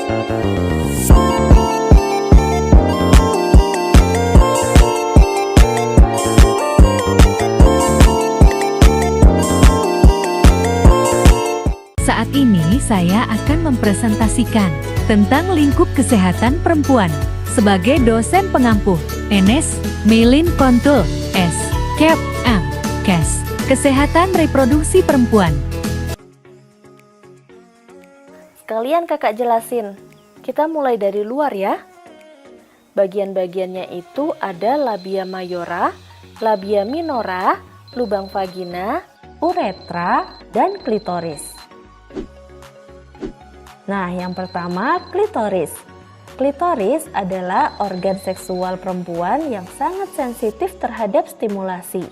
Saat ini saya akan mempresentasikan tentang lingkup kesehatan perempuan sebagai dosen pengampu Enes Melin Kontul S. Cap M. Kes. Kesehatan reproduksi perempuan. Sekalian kakak jelasin, kita mulai dari luar ya. Bagian-bagiannya itu ada labia mayora, labia minora, lubang vagina, uretra, dan klitoris. Nah, yang pertama klitoris. Klitoris adalah organ seksual perempuan yang sangat sensitif terhadap stimulasi.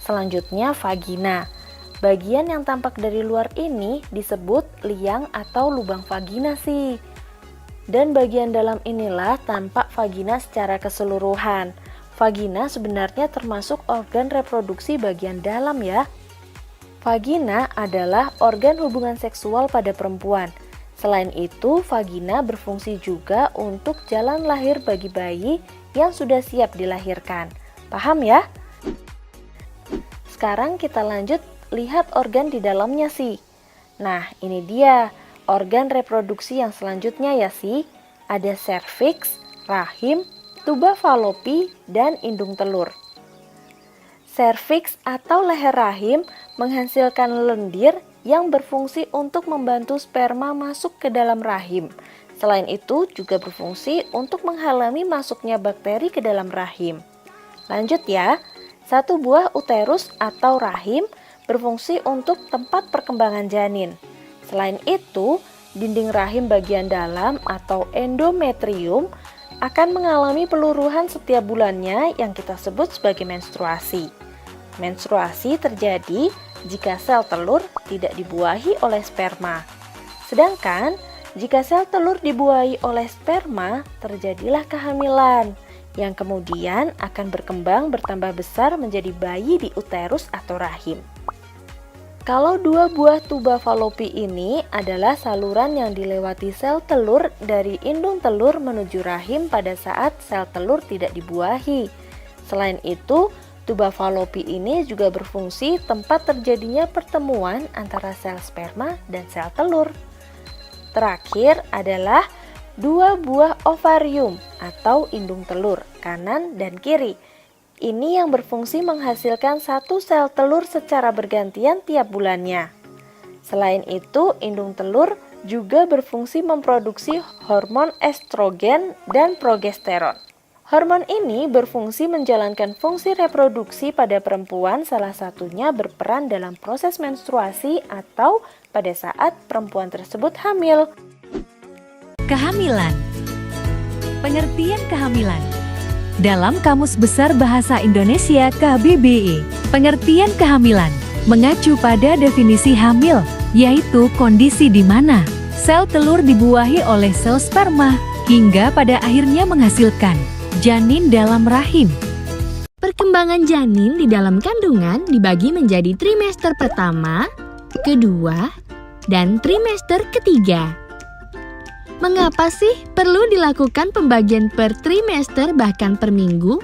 Selanjutnya vagina. Bagian yang tampak dari luar ini disebut liang atau lubang vagina sih. Dan bagian dalam inilah tampak vagina secara keseluruhan. Vagina sebenarnya termasuk organ reproduksi bagian dalam ya. Vagina adalah organ hubungan seksual pada perempuan. Selain itu, vagina berfungsi juga untuk jalan lahir bagi bayi yang sudah siap dilahirkan. Paham ya? Sekarang kita lanjut lihat organ di dalamnya sih. Nah, ini dia organ reproduksi yang selanjutnya ya sih. Ada serviks, rahim, tuba falopi, dan indung telur. Serviks atau leher rahim menghasilkan lendir yang berfungsi untuk membantu sperma masuk ke dalam rahim. Selain itu juga berfungsi untuk menghalangi masuknya bakteri ke dalam rahim. Lanjut ya, satu buah uterus atau rahim berfungsi untuk tempat perkembangan janin. Selain itu, dinding rahim bagian dalam atau endometrium akan mengalami peluruhan setiap bulannya yang kita sebut sebagai menstruasi. Menstruasi terjadi jika sel telur tidak dibuahi oleh sperma. Sedangkan jika sel telur dibuahi oleh sperma, terjadilah kehamilan yang kemudian akan berkembang bertambah besar menjadi bayi di uterus atau rahim. Kalau dua buah tuba falopi ini adalah saluran yang dilewati sel telur dari indung telur menuju rahim pada saat sel telur tidak dibuahi. Selain itu, tuba falopi ini juga berfungsi tempat terjadinya pertemuan antara sel sperma dan sel telur. Terakhir adalah dua buah ovarium atau indung telur, kanan dan kiri. Ini yang berfungsi menghasilkan satu sel telur secara bergantian tiap bulannya. Selain itu, indung telur juga berfungsi memproduksi hormon estrogen dan progesteron. Hormon ini berfungsi menjalankan fungsi reproduksi pada perempuan, salah satunya berperan dalam proses menstruasi atau pada saat perempuan tersebut hamil. Kehamilan. Pengertian kehamilan. Dalam Kamus Besar Bahasa Indonesia KBBI, pengertian kehamilan mengacu pada definisi hamil, yaitu kondisi di mana sel telur dibuahi oleh sel sperma hingga pada akhirnya menghasilkan janin dalam rahim. Perkembangan janin di dalam kandungan dibagi menjadi trimester pertama, kedua, dan trimester ketiga. Mengapa sih perlu dilakukan pembagian per trimester bahkan per minggu?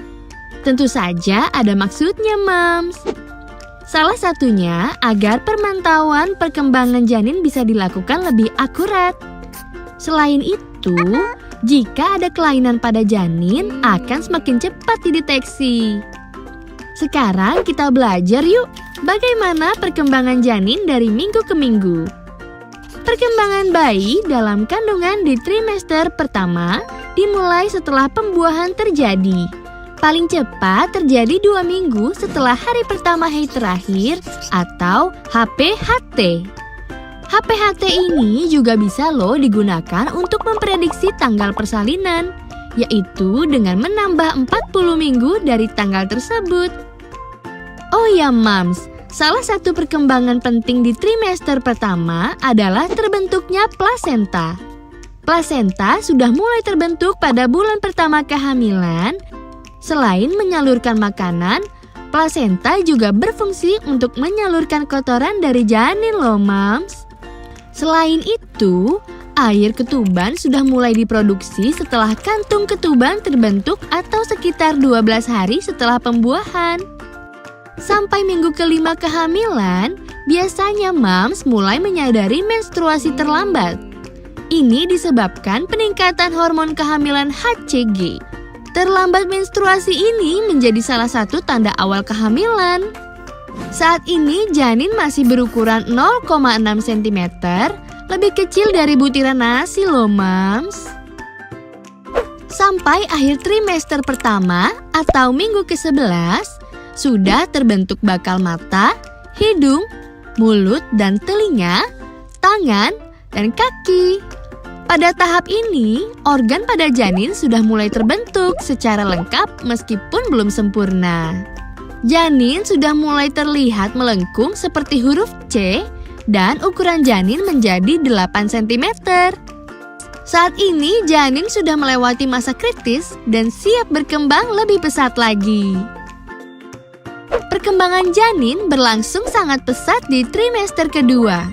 Tentu saja ada maksudnya, Mams. Salah satunya agar pemantauan perkembangan janin bisa dilakukan lebih akurat. Selain itu, jika ada kelainan pada janin akan semakin cepat dideteksi. Sekarang kita belajar yuk bagaimana perkembangan janin dari minggu ke minggu. Perkembangan bayi dalam kandungan di trimester pertama dimulai setelah pembuahan terjadi. Paling cepat terjadi 2 minggu setelah hari pertama haid terakhir atau HPHT. HPHT ini juga bisa loh digunakan untuk memprediksi tanggal persalinan, yaitu dengan menambah 40 minggu dari tanggal tersebut. Oh ya Mams, salah satu perkembangan penting di trimester pertama adalah terbentuknya plasenta. Plasenta sudah mulai terbentuk pada bulan pertama kehamilan. Selain menyalurkan makanan, plasenta juga berfungsi untuk menyalurkan kotoran dari janin loh, Mams. Selain itu, Air ketuban sudah mulai diproduksi setelah kantung ketuban terbentuk atau sekitar 12 hari setelah pembuahan. Sampai minggu kelima kehamilan, biasanya moms mulai menyadari menstruasi terlambat. Ini disebabkan peningkatan hormon kehamilan HCG. Terlambat menstruasi ini menjadi salah satu tanda awal kehamilan. Saat ini janin masih berukuran 0,6 cm, lebih kecil dari butiran nasi loh, moms. Sampai akhir trimester pertama atau minggu ke-11, sudah terbentuk bakal mata, hidung, mulut dan telinga, tangan, dan kaki. Pada tahap ini, organ pada janin sudah mulai terbentuk secara lengkap meskipun belum sempurna. Janin sudah mulai terlihat melengkung seperti huruf C dan ukuran janin menjadi 8 cm. Saat ini janin sudah melewati masa kritis dan siap berkembang lebih pesat lagi. Perkembangan janin berlangsung sangat pesat di trimester kedua.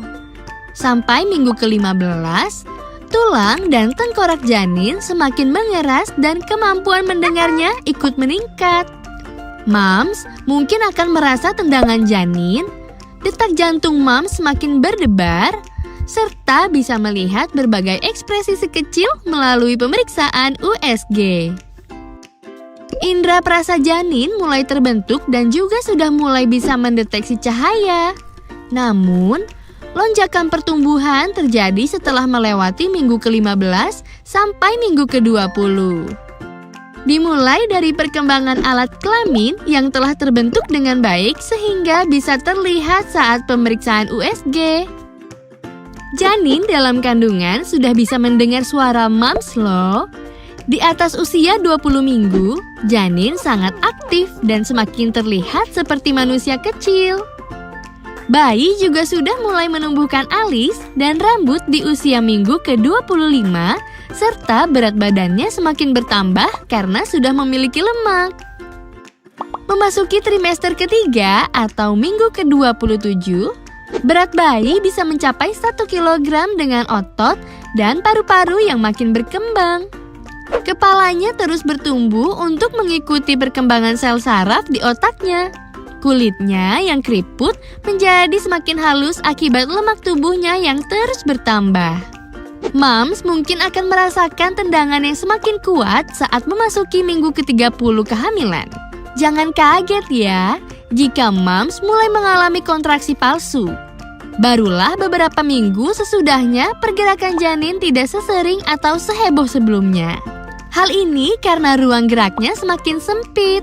Sampai minggu ke-15, tulang dan tengkorak janin semakin mengeras dan kemampuan mendengarnya ikut meningkat. Moms mungkin akan merasa tendangan janin, detak jantung moms semakin berdebar, serta bisa melihat berbagai ekspresi si kecil melalui pemeriksaan USG. Indra perasa janin mulai terbentuk dan juga sudah mulai bisa mendeteksi cahaya. Namun, lonjakan pertumbuhan terjadi setelah melewati minggu ke-15 sampai minggu ke-20. Dimulai dari perkembangan alat kelamin yang telah terbentuk dengan baik sehingga bisa terlihat saat pemeriksaan USG. Janin dalam kandungan sudah bisa mendengar suara moms loh. Di atas usia 20 minggu, janin sangat aktif dan semakin terlihat seperti manusia kecil. Bayi juga sudah mulai menumbuhkan alis dan rambut di usia minggu ke-25, serta berat badannya semakin bertambah karena sudah memiliki lemak. Memasuki trimester ketiga atau minggu ke-27, berat bayi bisa mencapai 1 kg dengan otot dan paru-paru yang makin berkembang. Kepalanya terus bertumbuh untuk mengikuti perkembangan sel saraf di otaknya. Kulitnya yang keriput menjadi semakin halus akibat lemak tubuhnya yang terus bertambah. Moms mungkin akan merasakan tendangan yang semakin kuat saat memasuki minggu ke-30 kehamilan. Jangan kaget ya, jika moms mulai mengalami kontraksi palsu. Barulah beberapa minggu sesudahnya pergerakan janin tidak sesering atau seheboh sebelumnya. Hal ini karena ruang geraknya semakin sempit.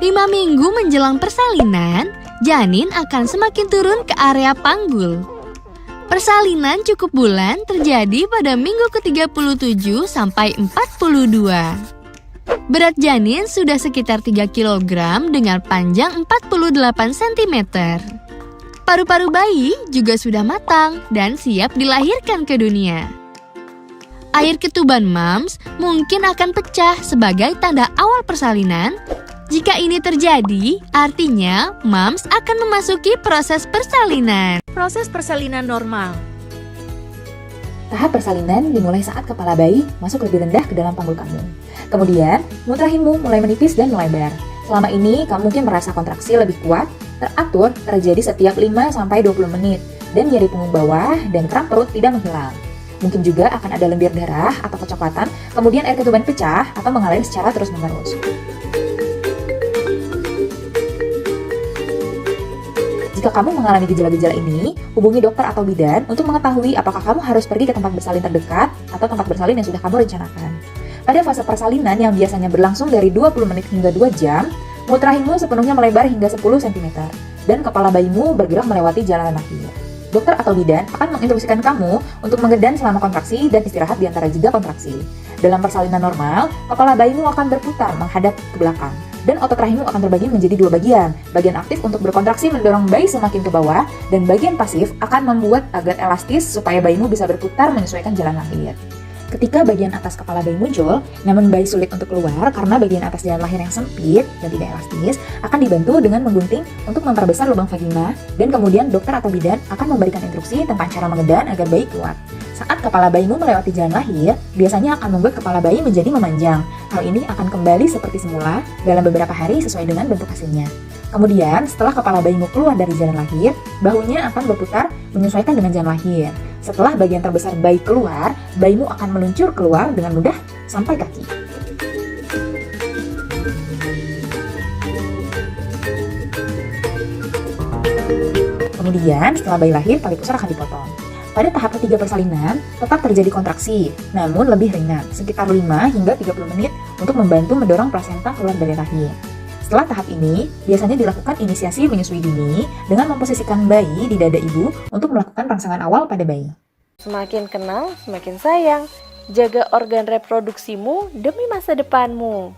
5 minggu menjelang persalinan, janin akan semakin turun ke area panggul. Persalinan cukup bulan terjadi pada minggu ke-37 sampai 42. Berat janin sudah sekitar 3 kg dengan panjang 48 cm. Paru-paru bayi juga sudah matang dan siap dilahirkan ke dunia. Air ketuban moms mungkin akan pecah sebagai tanda awal persalinan. Jika ini terjadi, artinya moms akan memasuki proses persalinan. Proses persalinan normal. Tahap persalinan dimulai saat kepala bayi masuk lebih rendah ke dalam panggul kamu. Kemudian, mut rahimmu mulai menipis dan melebar. Selama ini, kamu mungkin merasa kontraksi lebih kuat, teratur, terjadi setiap 5-20 menit, dan nyeri punggung bawah dan kram perut tidak menghilang. Mungkin juga akan ada lendir darah atau kecoklatan, kemudian air ketuban pecah atau mengalir secara terus-menerus. Jika kamu mengalami gejala-gejala ini, hubungi dokter atau bidan untuk mengetahui apakah kamu harus pergi ke tempat bersalin terdekat atau tempat bersalin yang sudah kamu rencanakan. Pada fase persalinan yang biasanya berlangsung dari 20 menit hingga 2 jam, mut rahimmu sepenuhnya melebar hingga 10 cm dan kepala bayimu bergerak melewati jalan lahir. Dokter atau bidan akan menginstruksikan kamu untuk mengedan selama kontraksi dan istirahat di antara jeda kontraksi. Dalam persalinan normal, kepala bayimu akan berputar menghadap ke belakang dan otot rahimmu akan terbagi menjadi 2 bagian. Bagian aktif untuk berkontraksi mendorong bayi semakin ke bawah dan bagian pasif akan membuat agar elastis supaya bayimu bisa berputar menyesuaikan jalan lahir. Ketika bagian atas kepala bayi muncul, namun bayi sulit untuk keluar karena bagian atas jalan lahir yang sempit dan tidak elastis, akan dibantu dengan menggunting untuk memperbesar lubang vagina dan kemudian dokter atau bidan akan memberikan instruksi tentang cara mengedan agar bayi keluar. Saat kepala bayimu melewati jalan lahir, biasanya akan membuat kepala bayi menjadi memanjang. Hal ini akan kembali seperti semula dalam beberapa hari sesuai dengan bentuk hasilnya. Kemudian, setelah kepala bayimu keluar dari jalan lahir, bahunya akan berputar menyesuaikan dengan jalan lahir. Setelah bagian terbesar bayi keluar, bayimu akan meluncur keluar dengan mudah sampai kaki. Kemudian, setelah bayi lahir, tali pusar akan dipotong. Pada tahap ketiga persalinan, tetap terjadi kontraksi, namun lebih ringan, sekitar 5 hingga 30 menit untuk membantu mendorong plasenta keluar dari rahim. Setelah tahap ini, biasanya dilakukan inisiasi menyusui dini dengan memposisikan bayi di dada ibu untuk melakukan rangsangan awal pada bayi. Semakin kenal, semakin sayang. Jaga organ reproduksimu demi masa depanmu.